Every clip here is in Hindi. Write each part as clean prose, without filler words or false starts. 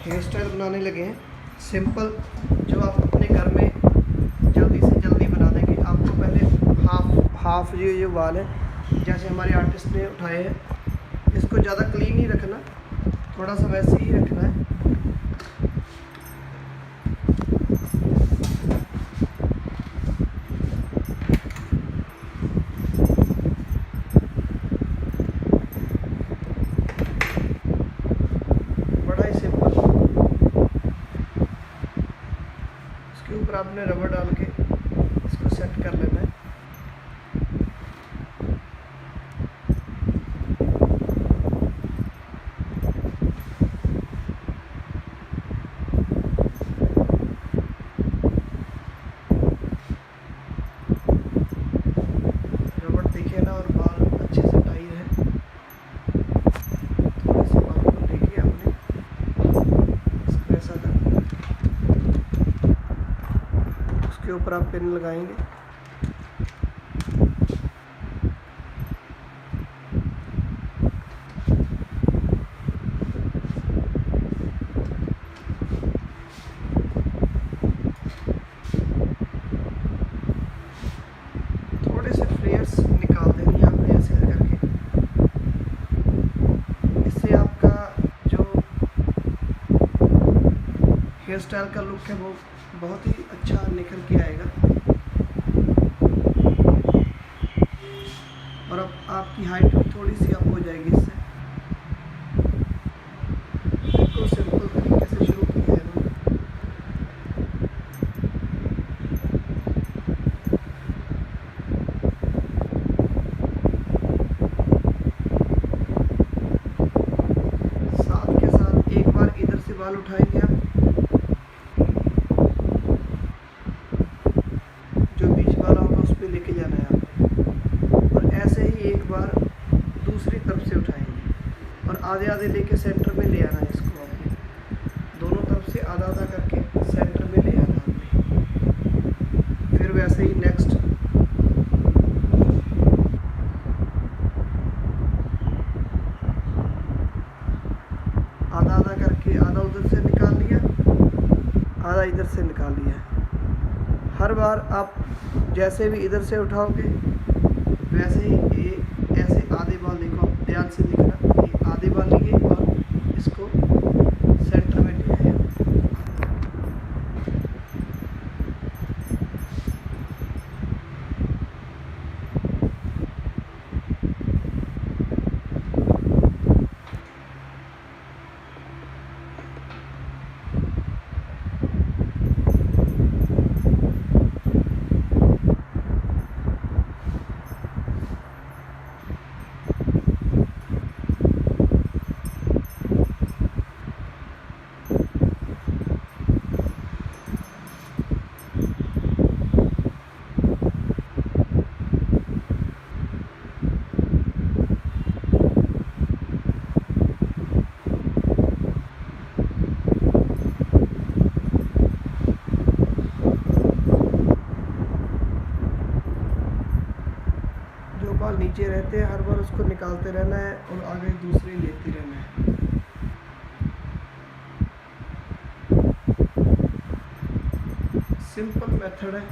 हेयर स्टाइल बनाने लगे हैं सिंपल, जो आप अपने घर में जल्दी से जल्दी बना देंगे। आपको पहले हाफ जो बाल है, जैसे हमारे आर्टिस्ट ने उठाए हैं, इसको ज़्यादा क्लीन नहीं रखना, थोड़ा सा वैसे ही रखना है। बड़ा ही सिंपल। इसके ऊपर आपने रबर डाल के इसको सेट कर लेना है। रबर दिखे ना और बाल अच्छे से टाइट है, थोड़े से बाल को लेके आपने इसको ऐसा करना है। उसके ऊपर आप पिन लगाएंगे। थोड़े से फ्लेयर्स निकाल देनी है आपने ऐसे करके। इससे आपका जो हेयर स्टाइल का लुक है वो बहुत ही अच्छा निखर के आएगा। और अब आपकी हाइट भी थोड़ी सी अप हो जाएगी इससे। बिल्कुल सिंपल तरीके से शुरू किया है मैंने। साथ के साथ एक बार इधर से बाल उठाएंगे आप, जो बीच वाला होगा उस पर लेके जाना है आपने। और ऐसे ही एक बार दूसरी तरफ से उठाएंगे और आधे आधे लेके सेंटर में ले आना है इसको आपने। दोनों तरफ से आधा आधा करके सेंटर में ले आना आपने। फिर वैसे ही नेक्स्ट आधा आधा करके, आधा उधर से निकाल लिया, आधा इधर से निकाल लिया। हर बार आप जैसे भी इधर से उठाओगे वैसे ही ऐसे आधे बाल, देखो आप ध्यान से देखना, ये आधे बाल लिए और इसको सेंटर में ले आए। जो बाल नीचे रहते हैं हर बार उसको निकालते रहना है और आगे दूसरे लेते रहना है। सिंपल मेथड है।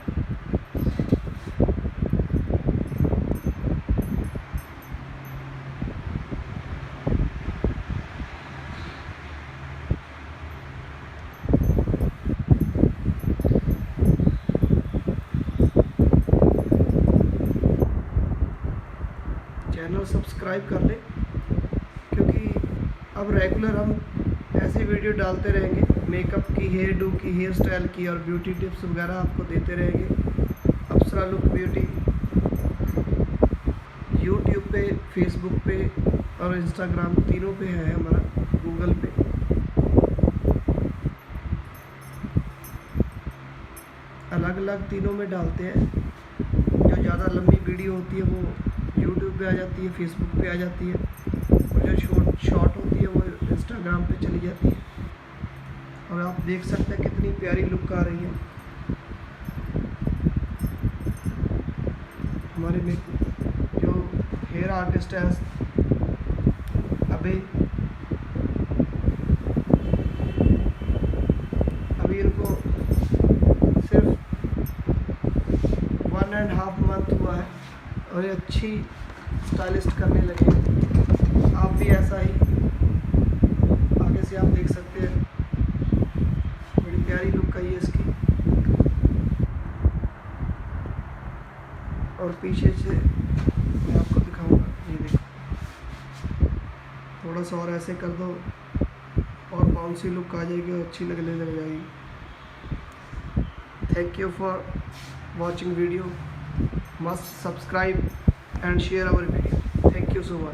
चैनल सब्सक्राइब कर लें, क्योंकि अब रेगुलर हम ऐसी वीडियो डालते रहेंगे, मेकअप की, हेयर डू की, हेयर स्टाइल की और ब्यूटी टिप्स वगैरह आपको देते रहेंगे। अप्सरा लुक ब्यूटी यूट्यूब पे, फेसबुक पे और इंस्टाग्राम तीनों पे है हमारा, गूगल पे। अलग अलग तीनों में डालते हैं। जो ज़्यादा लंबी वीडियो होती है वो यूट्यूब पे आ जाती है, फेसबुक पे आ जाती है, और जो शॉर्ट होती है वो इंस्टाग्राम पे चली जाती है। और आप देख सकते हैं कितनी प्यारी लुक आ रही है हमारे में। जो हेयर आर्टिस्ट है अभी, 1.5 मंथ हुआ है और ये अच्छी स्टाइलिस्ट करने लगे हैं। आप भी ऐसा ही आगे से आप देख सकते हैं, बड़ी प्यारी लुक आई है इसकी। और पीछे से मैं आपको दिखाऊंगा, ये देखो, थोड़ा सा और ऐसे कर दो और बाउंसी लुक आ जाएगी और अच्छी लगने लग जाएगी। Thank you for watching video, must subscribe and share our video. Thank you so much.